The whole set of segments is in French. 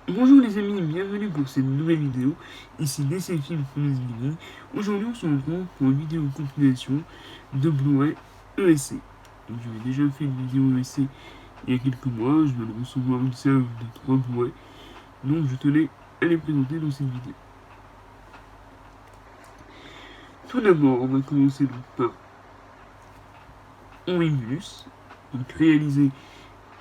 Bonjour les amis, bienvenue pour cette nouvelle vidéo, ici DC Film Promise Gaming. Aujourd'hui on se retrouve pour une vidéo compilation de Blu-ray ESC. J'avais déjà fait une vidéo ESC il y a quelques mois, je viens de recevoir une salve de 3 Blu-ray, donc je tenais à les présenter dans cette vidéo. Tout d'abord, on va commencer donc par Omnibus, donc réalisé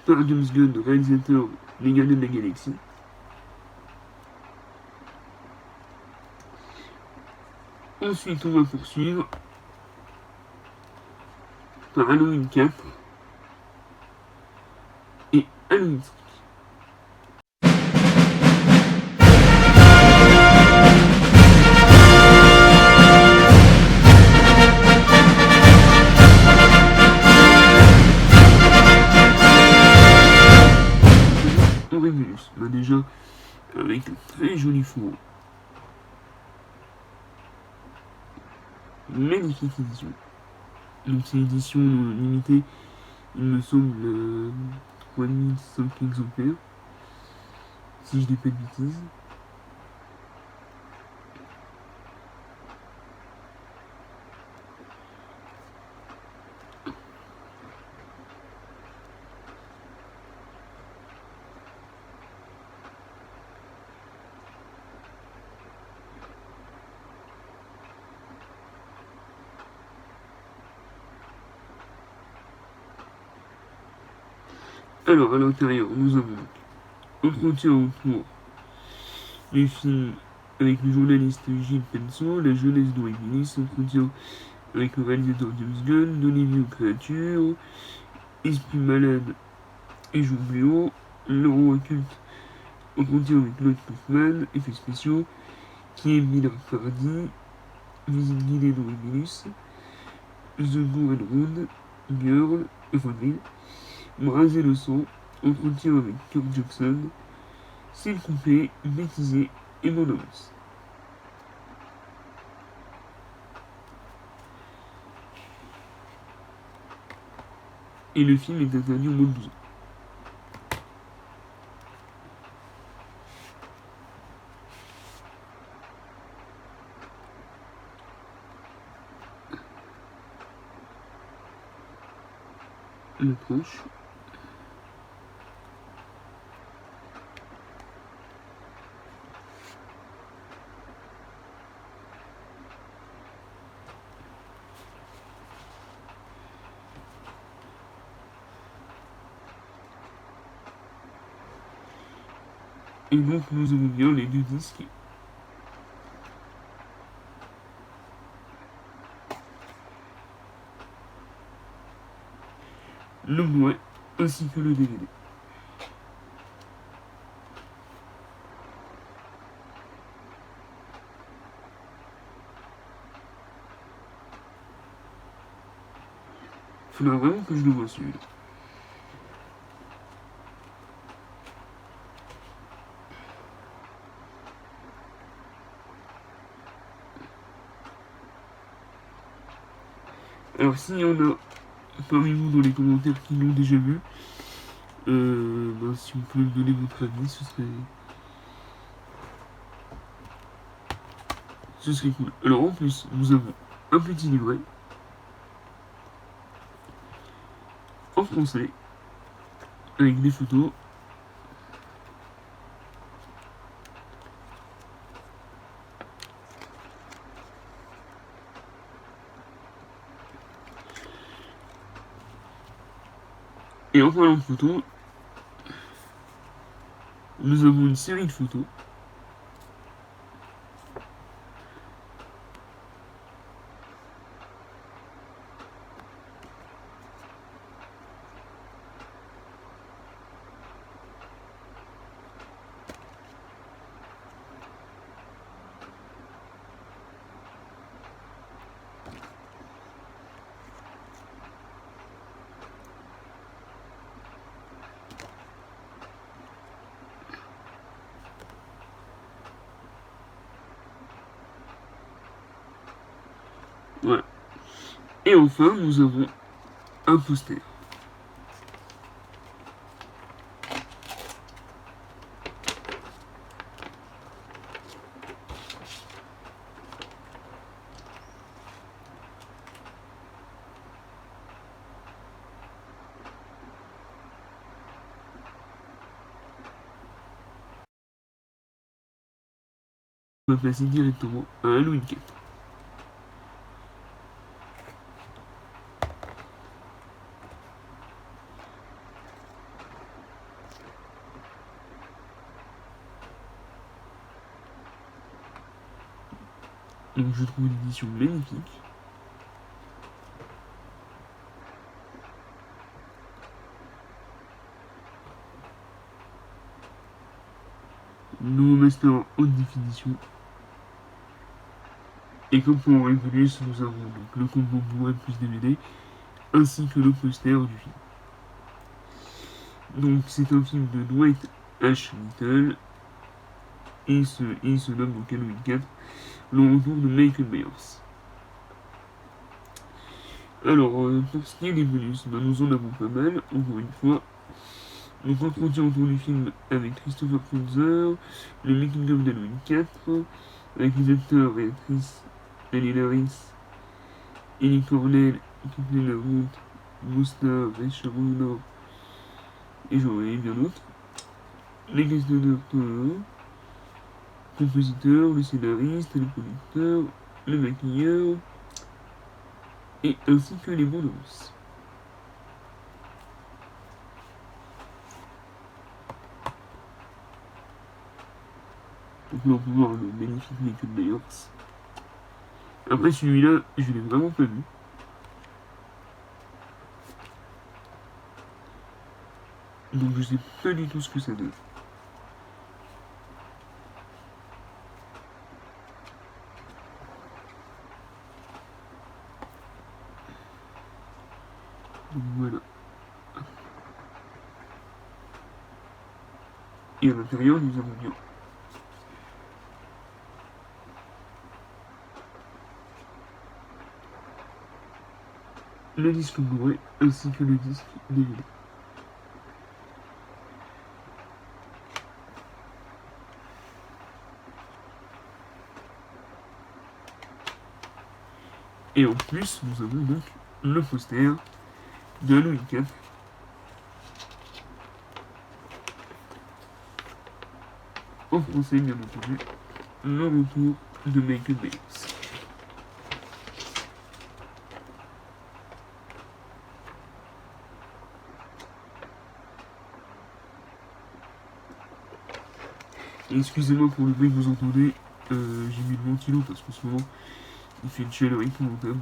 par James Gunn, réalisateur des Gardiens de la Galaxie. Ensuite, on va poursuivre par Halloween 4 et Halloween 5. Horribilis, bah déjà avec un très joli fond. Magnifique édition. Donc c'est édition limitée, il me semble 3005 exemplaires, si je dis pas de bêtises. Alors à l'intérieur, nous avons entretien autour du film avec le journaliste Gilles Penso, la jeunesse d'Horribilis, entretien avec le réalisateur James Gunn, d'Olivier aux créatures, Esprit malade et Jourbléau, le roi culte, entretien avec Lloyd Kaufman, effets spéciaux, qui est Miller Fardy, visite guidée d'Horribilis, The Go and Road, Girl, Evanville, Braser le sang, entretien avec Kirk Jackson, S'il coupé, bêtisé et mon avance. Et le film est interdit au moins de 12 ans. La poche. Et donc nous avons bien les deux disques. Le Blu-ray ainsi que le DVD. Il faudra vraiment que je le voie celui-là. Alors s'il y en a parmi vous dans les commentaires qui l'ont déjà vu, si vous pouvez me donner votre avis, ce serait cool. Alors en plus, nous avons un petit livret en français avec des photos. Et en parlant de photos, nous avons une série de photos. Voilà. Et enfin, nous avons un poster. va passer directement à Halloween 4. Donc je trouve une édition magnifique. Nouveau master en haute définition. Et comme pour Regulus, nous avons donc le combo Blu-ray plus DVD, ainsi que le poster du film. Donc c'est un film de Dwight H. Little, et il se nomme donc Halloween 4, le retour de Michael Myers. Alors, pour ce qui est des bonus, nous en avons pas mal, encore une fois. Donc entretien autour du film avec Christopher Plummer, le making of d'Halloween 4, avec les acteurs et actrices Ellie Larris, Ellie Cornell, Kathleen Lamotte, Gustav Echeronor et j'en ai bien d'autres. Les questionneurs, compositeur, le scénariste, le producteur, le maquilleur, et ainsi que les bandes annonces. Donc là on peut voir le magnifique Michael Myers. Après celui-là, je l'ai vraiment pas vu. Donc je sais pas du tout ce que ça donne. Donc voilà. Et à l'intérieur, nous avons bien le disque Blu-ray ainsi que le disque DVD. Et en plus, nous avons donc le poster de Halloween 4. En français, bien entendu, le retour de Michael Myers. Excusez-moi pour le bruit que vous entendez, j'ai mis le ventilo parce qu'en ce moment il fait une chaleur épouvantable.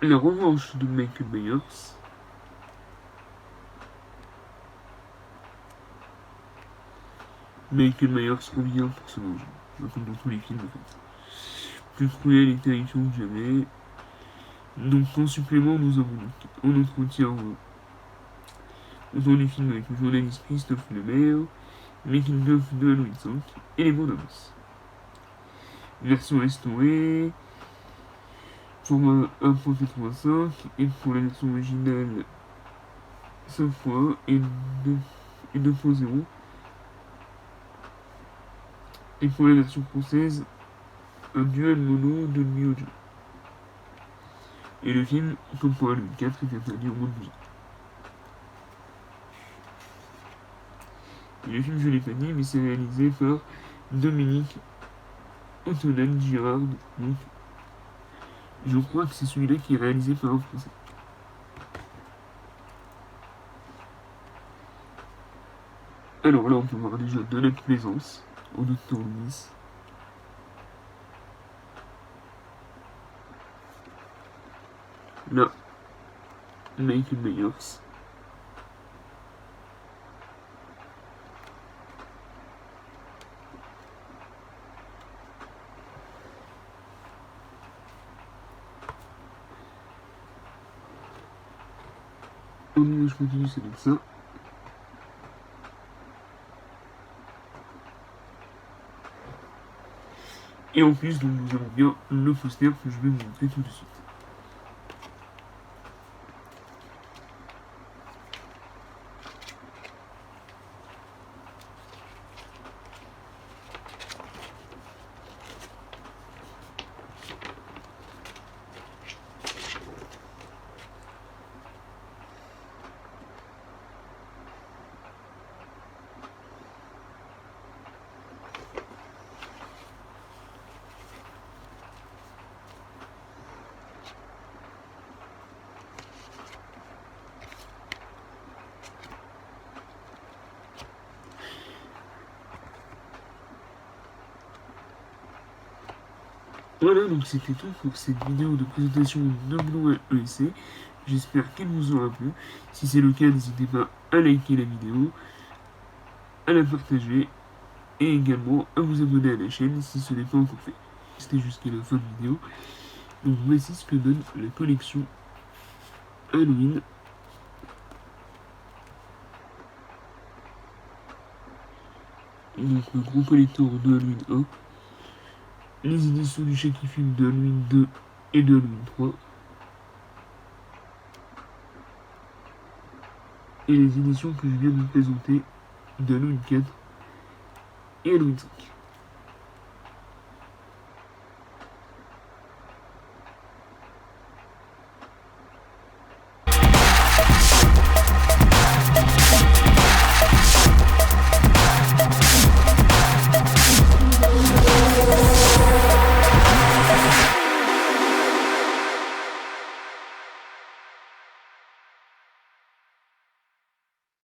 La revanche de Michael Myers. Michael Myers revient pour se venger, comme dans tous les films en fait. Plus cruel et terrifiant que jamais. Donc en supplément, nous avons donc un entretien autour du film avec le journaliste Christophe Lemaire, making of de Halloween 5 et les bandes annonces. Version restaurée, format 1.85 et pour la version originale 5 fois et 2.0 et pour la version française un duel mono de Miojo. Et le film, comme pour Halloween 4, est interdit au moins de 12 ans. Et le film, je l'ai pas dit, mais c'est réalisé par Dominique Ottonen Girard. Donc, je crois que c'est celui-là qui est réalisé par un Français. Alors là, on peut voir déjà de notre plaisance en Dr. Loomis. Là, Michael Myers. En image continue, c'est donc ça. Et en plus, donc, nous avons bien le poster que je vais vous montrer tout de suite. Voilà, donc c'était tout pour cette vidéo de présentation de Blu-ray ESC. J'espère qu'elle vous aura plu. Si c'est le cas, n'hésitez pas à liker la vidéo, à la partager et également à vous abonner à la chaîne si ce n'est pas encore fait. C'était jusqu'à la fin de la vidéo. Donc voici ce que donne la collection Halloween. Donc le gros collector de Halloween 1. Les éditions du Shaky Film de Halloween 2 et de Halloween 3. Et les éditions que je viens de vous présenter de Halloween 4 et Halloween 5.